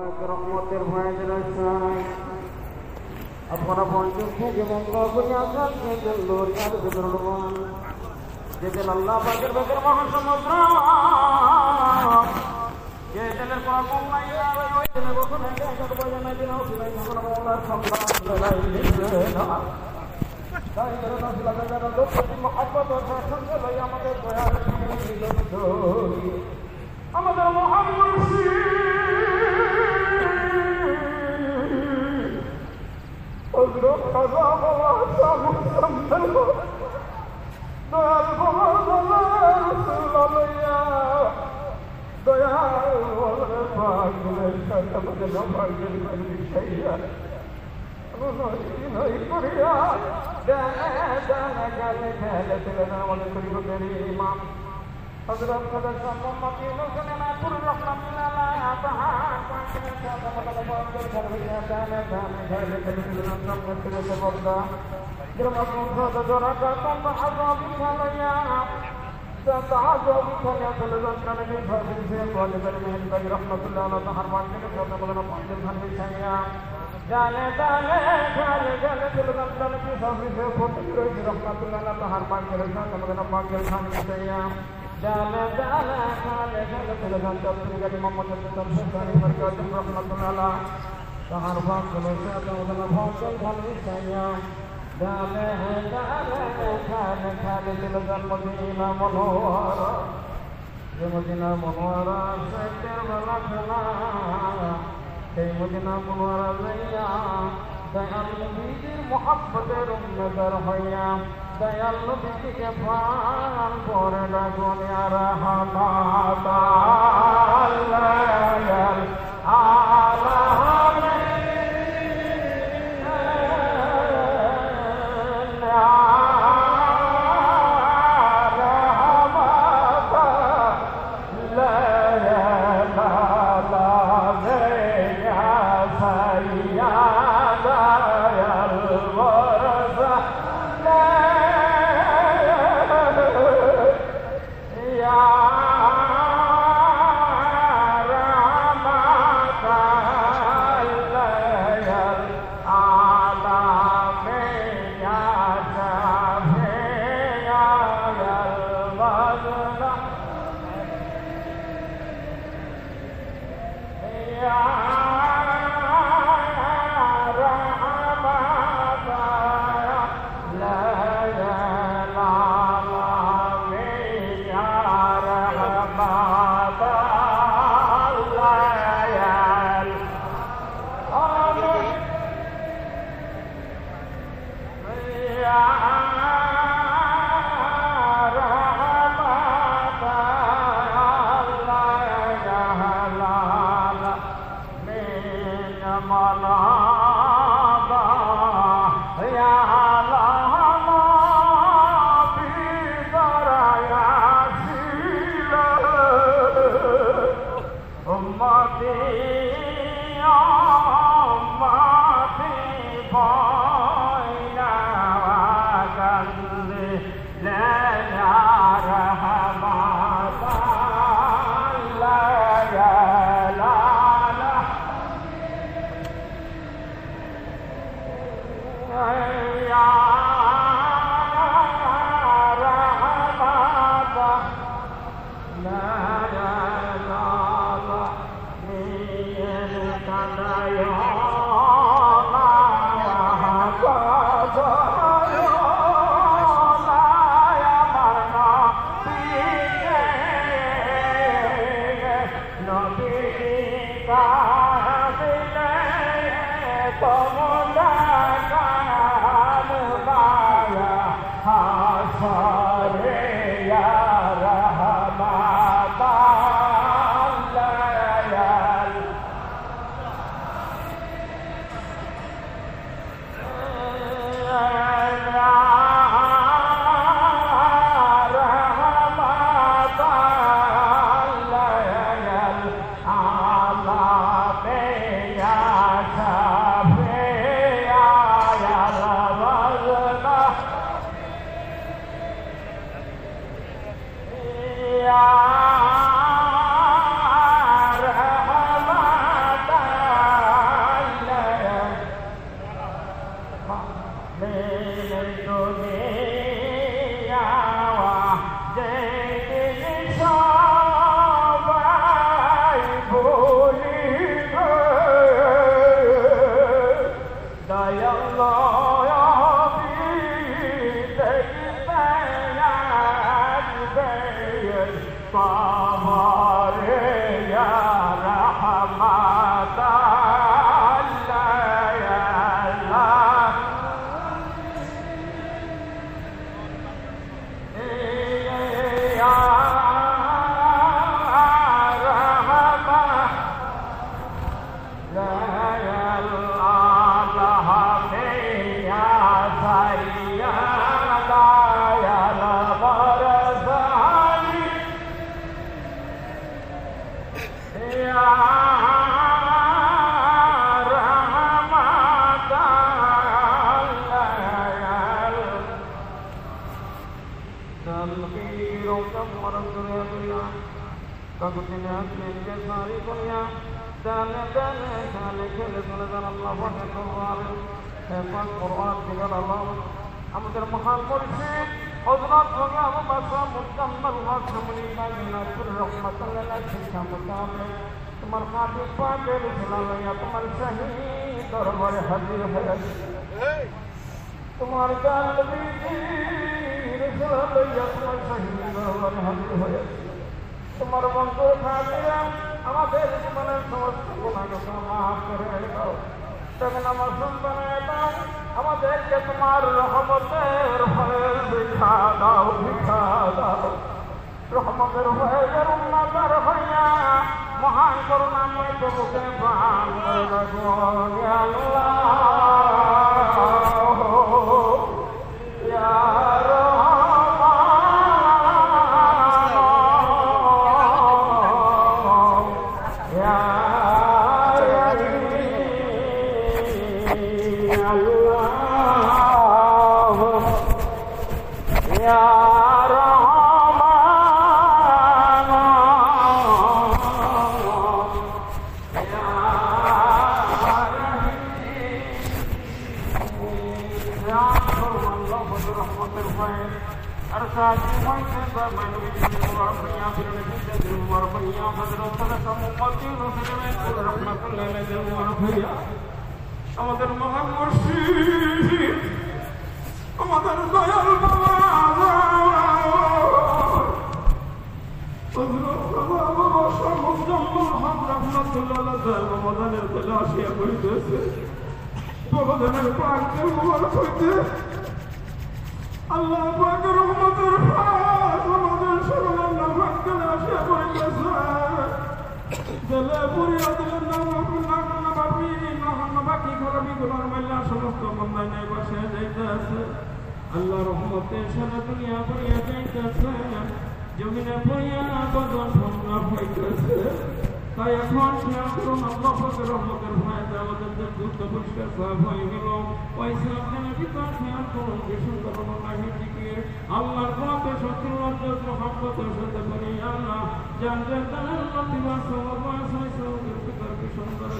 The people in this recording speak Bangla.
রহমতের ভয়ের আশায় আপনারা পঞ্চম থেকে মঙ্গল করে আসান যেদিন আল্লাহ পাকের বেদের মহাসমুদ্র যে দিনের কোনো কম নাই ওই দিনে কখন বাজানাই দিন কখনো মৌলার আমাদের দয়ার আমাদের মহামুর্শি হযরত খাজা বাবা সামুদ্র দয়াল বাবা রাসূলুল্লাহ দয়াল ওরে পাগলের সাথে আমাদের নবাগের বিষয়া নই করিয়া দানা গালে ফেলে ফেলে না আমাদের শরীফের ইমাম হযরত খাজা মোহাম্মদ ইউনূস নাপুর রহমাতুল্লাহ তাআলা পাকের সাথে আমাদের নবাগের বিষয়া দানা গালে ফেলে ফেলে না আমাদের বর্দা গ্রামগঞ্জ জোড়া কাতম আযাব খালায়া তাআযাব খালায়া তুলজান নবী ফাজিল ওয়ালিদের মেহরবানি রাহমাতুল্লাহ আলাইহি তাহার মানকে যত বড় পাঁচজন খান বিষয়া জানে জানে খালে জানে তুলজান নবী ফাজিল ফতির রাহমাতুল্লাহ আলাইহি তাহার মানকে যত বড় পাঁচজন খান বিষয়া জানে জানে খালে জানে তুলজান নবী মুহাম্মদ সাল্লাল্লাহু আলাইহি ওয়াসাল্লাম রাহমাতুল্লাহ আলাইহি তাহার মানকে যত বড় পাঁচজন খান বিষয়া জানে জানে খালে খালে তুলজান মদিনা মনোয়ারা যে মদিনা মনোয়ারা সত্যের বেলা খেলা সেই মদিনা মনোয়ারা যাইয়া দয়াল নবীর মহব্বতের উম্মতের হইয়া দয়াল নবীকে প্রাণ করে ডাকুন ইয়া রাহমাত আল্লাহ দুনিয়া থেকে সারি দুনিয়া দানে দানে খালে খেলে চলে যান আল্লাহ পাকে করবেন হে পাক কোরআন দিগার আল্লাহ আমাদের মহান মুর্শিদ হযরত গোলাম বাদশা মুকাম্মল হক সামনে নাজিনাতুর রহমাতুল্লাহ শিক্ষা মোতাবেক তোমার খাটি পাকের ঝুলাইয়া তোমার শাহী দরবারে হাজির হয়েছে তোমার কালবি ঝুলাইয়া তোমার শাহী দরবারে হাজির হয়েছে তোমার বন্ধু খাটিয়া আমাদের জীবনের সমস্ত গুনাহকে মাফ করে দাও তখন আমার সন্তানে দাও আমাদেরকে তোমার রহমতের ফয়েজ ভিক্ষা দাও রহমতের ফয়েজের উন্নতর হইয়া মহান করুণাময় প্রভুকে প্রাণ করে রাখো আমাদের মহান মুর্শিদ আমাদের দয়াল বাবা রমাদানের বেলা আসিয়া করিতেছে রমাদানের পাকের মুবারক হইতে আল্লাহ পাকের রহমতের ফাঁক আমাদের সর্বনাম পাককে আসিয়া করিতেছে দিলে পুরিয়া দিলেন না বাকি খারাপি গুলোর মাল্লা সমস্ত বন্ধায় নাই বসে যাইতেছে আল্লাহ রহমতে সারা দুনিয়া পড়িয়া যাইতেছে জমিনে পড়িয়া বদন ভঙ্গা হইতেছে তাই এখন খেয়াল করুন আল্লাহ পাকের রহমতের ফায়দা আমাদের যে দুঃখ পরিষ্কার সাফ হয়ে গেল ওই সাফের ভিতর খেয়াল করুন যে সুন্দর দিকে আল্লাহর পথে শত্রু মহাব্বতের সাথে বলি আল্লাহ জানতে তার সুন্দর